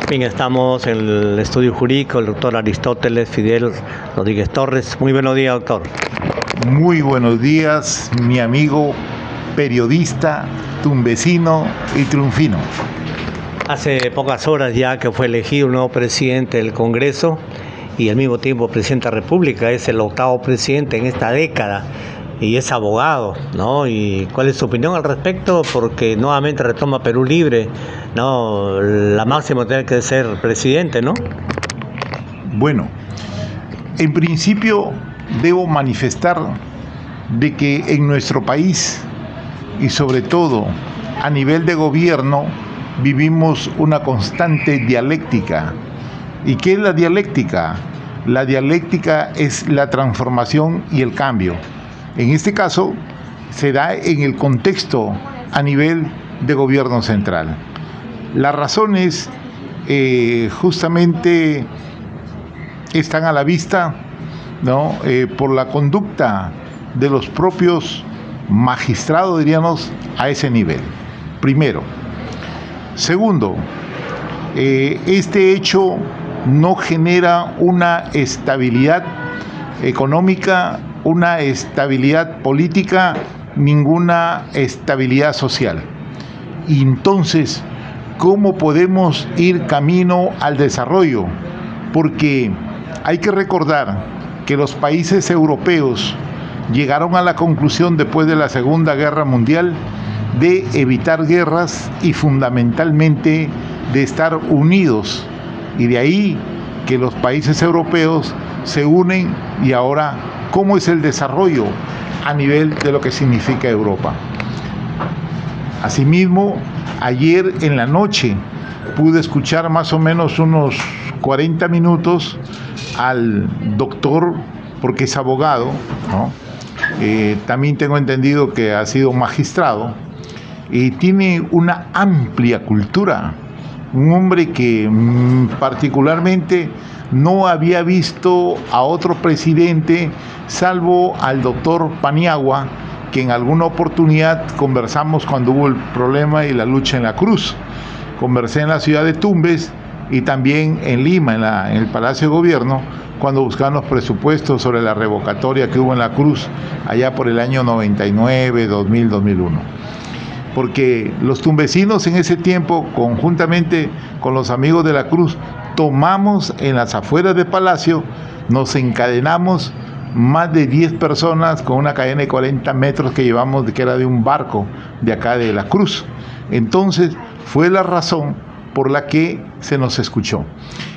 Bien, estamos en el estudio jurídico, el doctor Aristóteles Fidel Rodríguez Torres. Muy buenos días, doctor. Muy buenos días, mi amigo periodista, tumbesino y triunfino. Hace pocas horas ya que fue elegido un nuevo presidente del Congreso y al mismo tiempo presidente de la República. Es el octavo presidente en esta década y es abogado, ¿no? ¿Y cuál es su opinión al respecto? Porque nuevamente retoma Perú Libre, ¿no? La máxima tiene que ser presidente, ¿no? Bueno, en principio debo manifestar de que en nuestro país y sobre todo a nivel de gobierno vivimos una constante dialéctica. ¿Y qué es la dialéctica? La dialéctica es la transformación y el cambio. En este caso, se da en el contexto a nivel de gobierno central. Las razones justamente están a la vista, ¿no? Por la conducta de los propios magistrados, diríamos, a ese nivel. Primero. Segundo, este hecho no genera una estabilidad económica, una estabilidad política, ninguna estabilidad social. Y entonces, ¿cómo podemos ir camino al desarrollo? Porque hay que recordar que los países europeos llegaron a la conclusión después de la Segunda Guerra Mundial de evitar guerras y fundamentalmente de estar unidos. Y de ahí que los países europeos se unen y ahora, ¿cómo es el desarrollo a nivel de lo que significa Europa? Asimismo, ayer en la noche pude escuchar más o menos unos 40 minutos al doctor, porque es abogado, ¿no? También tengo entendido que ha sido magistrado y tiene una amplia cultura. Un hombre que particularmente no había visto a otro presidente salvo al doctor Paniagua, que en alguna oportunidad conversamos cuando hubo el problema y la lucha en la Cruz. Conversé en la ciudad de Tumbes y también en Lima, en el Palacio de Gobierno, cuando buscaban los presupuestos sobre la revocatoria que hubo en la Cruz allá por el año 99, 2000, 2001. Porque los tumbesinos en ese tiempo, conjuntamente con los amigos de la Cruz, tomamos en las afueras del Palacio, nos encadenamos más de 10 personas con una cadena de 40 metros que llevamos, que era de un barco de acá de la Cruz. Entonces, fue la razón por la que se nos escuchó.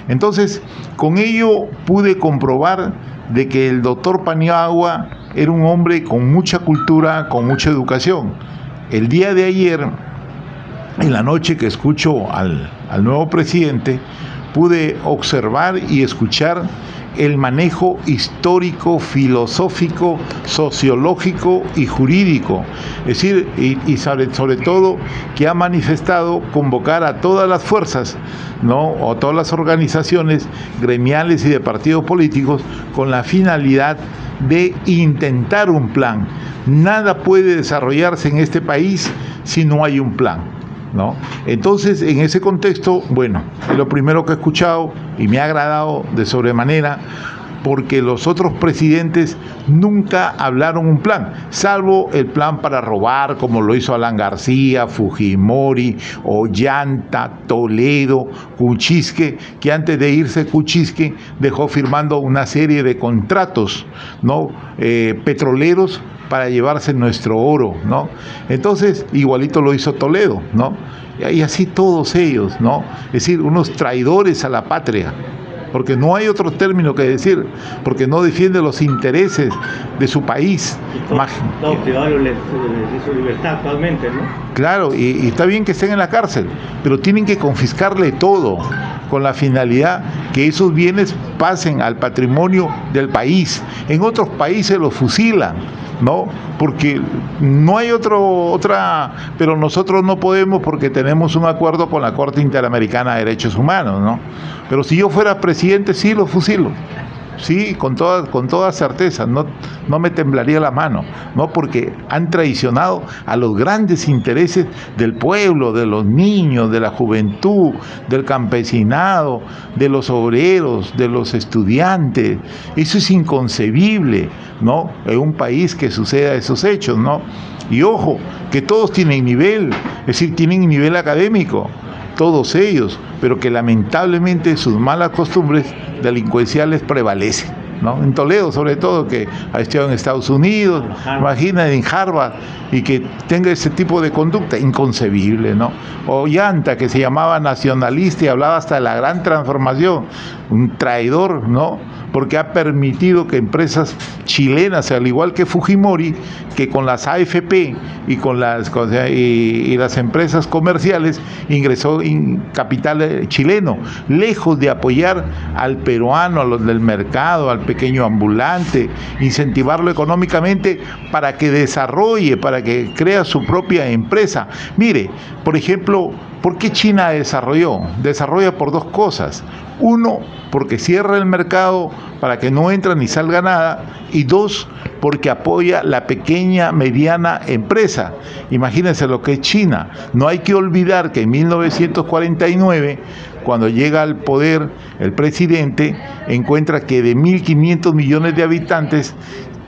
Entonces, con ello pude comprobar de que el doctor Paniagua era un hombre con mucha cultura, con mucha educación. El día de ayer, en la noche que escucho al nuevo presidente, pude observar y escuchar el manejo histórico, filosófico, sociológico y jurídico. Es decir, y sobre todo que ha manifestado convocar a todas las fuerzas, ¿no? O todas las organizaciones gremiales y de partidos políticos con la finalidad de intentar un plan. Nada puede desarrollarse en este país si no hay un plan, ¿no? Entonces, en ese contexto, bueno, es lo primero que he escuchado y me ha agradado de sobremanera, porque los otros presidentes nunca hablaron un plan, salvo el plan para robar, como lo hizo Alan García, Fujimori, Ollanta, Toledo, Kuczynski, que antes de irse Kuczynski dejó firmando una serie de contratos, ¿no? Petroleros para llevarse nuestro oro, ¿no? Entonces, igualito lo hizo Toledo, ¿no? Y así todos ellos, ¿no? Es decir, unos traidores a la patria, porque no hay otro término que decir, porque no defiende los intereses de su país. Todos privados de su libertad actualmente, ¿no? Claro, y está bien que estén en la cárcel, pero tienen que confiscarle todo, con la finalidad que esos bienes pasen al patrimonio del país. En otros países los fusilan, ¿no? Porque no hay otra, pero nosotros no podemos porque tenemos un acuerdo con la Corte Interamericana de Derechos Humanos, ¿no? Pero si yo fuera presidente, sí lo fusilo. Sí, con toda certeza, no me temblaría la mano, ¿no? Porque han traicionado a los grandes intereses del pueblo, de los niños, de la juventud, del campesinado, de los obreros, de los estudiantes. Eso es inconcebible, ¿no? En un país que suceda esos hechos, ¿no? Y ojo, que todos tienen nivel, es decir, tienen nivel académico, todos ellos, pero que lamentablemente sus malas costumbres delincuenciales prevalecen, ¿no? En Toledo, sobre todo, que ha estudiado en Estados Unidos, imagina en Harvard, y que tenga ese tipo de conducta, inconcebible, ¿no? O Llanta, que se llamaba nacionalista y hablaba hasta de la gran transformación, un traidor, ¿no? Porque ha permitido que empresas chilenas, al igual que Fujimori, que con las AFP y con las empresas comerciales ingresó en capital chileno, lejos de apoyar al peruano, a los del mercado, al pequeño ambulante, incentivarlo económicamente para que desarrolle, para que crea su propia empresa. Mire, por ejemplo, ¿por qué China desarrolló? Desarrolla por dos cosas. Uno, porque cierra el mercado para que no entre ni salga nada. Y dos, porque apoya la pequeña, mediana empresa. Imagínense lo que es China. No hay que olvidar que en 1949, cuando llega al poder el presidente, encuentra que de 1.500 millones de habitantes,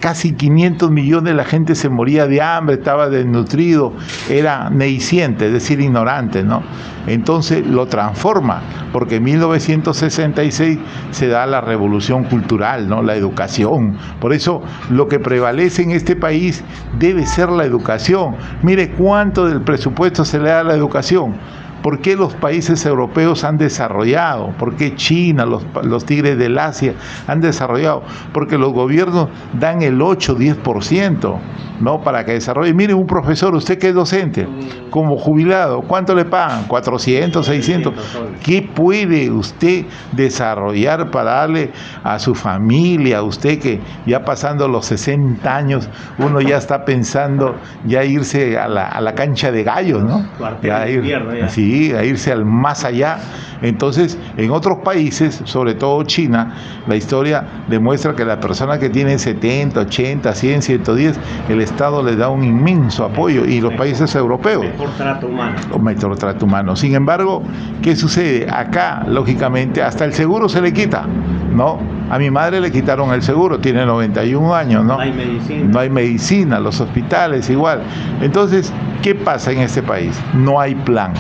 casi 500 millones la gente se moría de hambre, estaba desnutrido, era neiciente, es decir, ignorante, ¿no? Entonces lo transforma, porque en 1966 se da la revolución cultural, ¿no? La educación. Por eso lo que prevalece en este país debe ser la educación. Mire cuánto del presupuesto se le da a la educación. ¿Por qué los países europeos han desarrollado? ¿Por qué China, los tigres del Asia han desarrollado? Porque los gobiernos dan el 8-10%, ¿no? Para que desarrolle. Mire, un profesor, usted que es docente, como jubilado, ¿cuánto le pagan? 400, 600. ¿Qué puede usted desarrollar para darle a su familia, a usted que ya pasando los 60 años, uno ya está pensando ya irse a la cancha de gallos, ¿no? Sí, a irse al más allá. Entonces, en otros países, sobre todo China, la historia demuestra que la persona que tiene 70, 80, 100, 110, el Estado le da un inmenso apoyo, y los países europeos. Mejor trato humano. Mejor trato humano. Sin embargo, ¿qué sucede? Acá, lógicamente, hasta el seguro se le quita, ¿no? A mi madre le quitaron el seguro, tiene 91 años, ¿no? No hay medicina. No hay medicina, los hospitales igual. Entonces, ¿qué pasa en este país? No hay plan.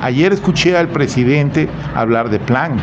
Ayer escuché al presidente hablar de plan.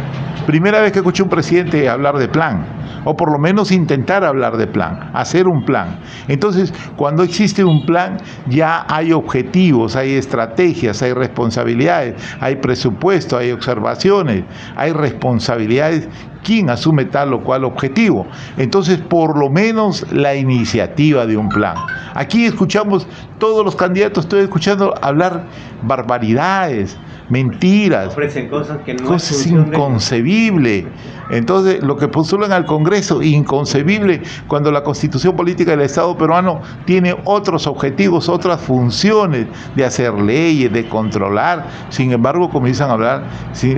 Primera vez que escuché a un presidente hablar de plan, o por lo menos intentar hablar de plan, hacer un plan. Entonces, cuando existe un plan, ya hay objetivos, hay estrategias, hay responsabilidades, hay presupuesto, hay observaciones, hay responsabilidades. ¿Quién asume tal o cual objetivo? Entonces, por lo menos la iniciativa de un plan. Aquí escuchamos, todos los candidatos, estoy escuchando hablar barbaridades, mentiras, ofrecen cosas que no cosas inconcebibles. Entonces, lo que postulan al Congreso, inconcebible, cuando la Constitución Política del Estado peruano tiene otros objetivos, otras funciones de hacer leyes, de controlar. Sin embargo, comienzan a hablar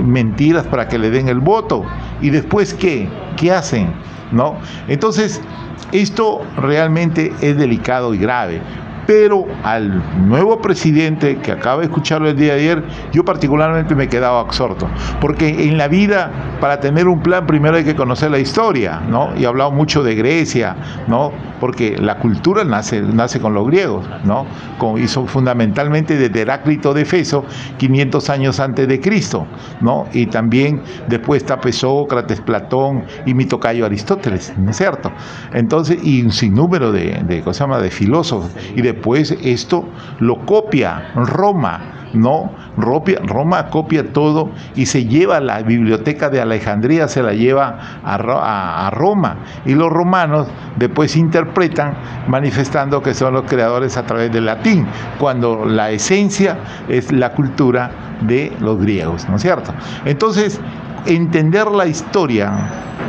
mentiras para que le den el voto. ¿Y después qué? ¿Qué hacen? ¿No? Entonces, esto realmente es delicado y grave. Pero al nuevo presidente que acaba de escucharlo el día de ayer, yo particularmente me he quedado absorto, porque en la vida, para tener un plan, primero hay que conocer la historia, ¿no? Y he hablado mucho de Grecia, ¿no? Porque la cultura nace con los griegos, ¿no? Hizo fundamentalmente desde Heráclito de Éfeso, 500 años antes de Cristo, ¿no? Y también después está Sócrates, Platón y mi tocayo Aristóteles, ¿no es cierto? Entonces, y un sinnúmero de filósofos, y después esto lo copia Roma, ¿no? Roma copia todo y se lleva la biblioteca de Alejandría, se la lleva a Roma, y los romanos después interpretan manifestando que son los creadores a través del latín, cuando la esencia es la cultura de los griegos, ¿no es cierto? Entonces, entender la historia,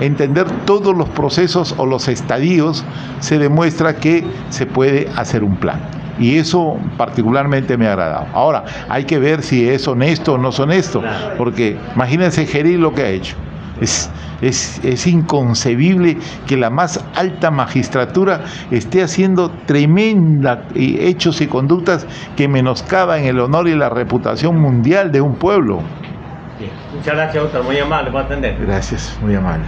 entender todos los procesos o los estadios, se demuestra que se puede hacer un plan. Y eso particularmente me ha agradado. Ahora, hay que ver si es honesto o no es honesto, porque imagínense Gerí lo que ha hecho. Es inconcebible que la más alta magistratura esté haciendo tremenda hechos y conductas que menoscaban el honor y la reputación mundial de un pueblo. Bien. Muchas gracias, doctor. Muy amable por atender. Gracias, muy amable.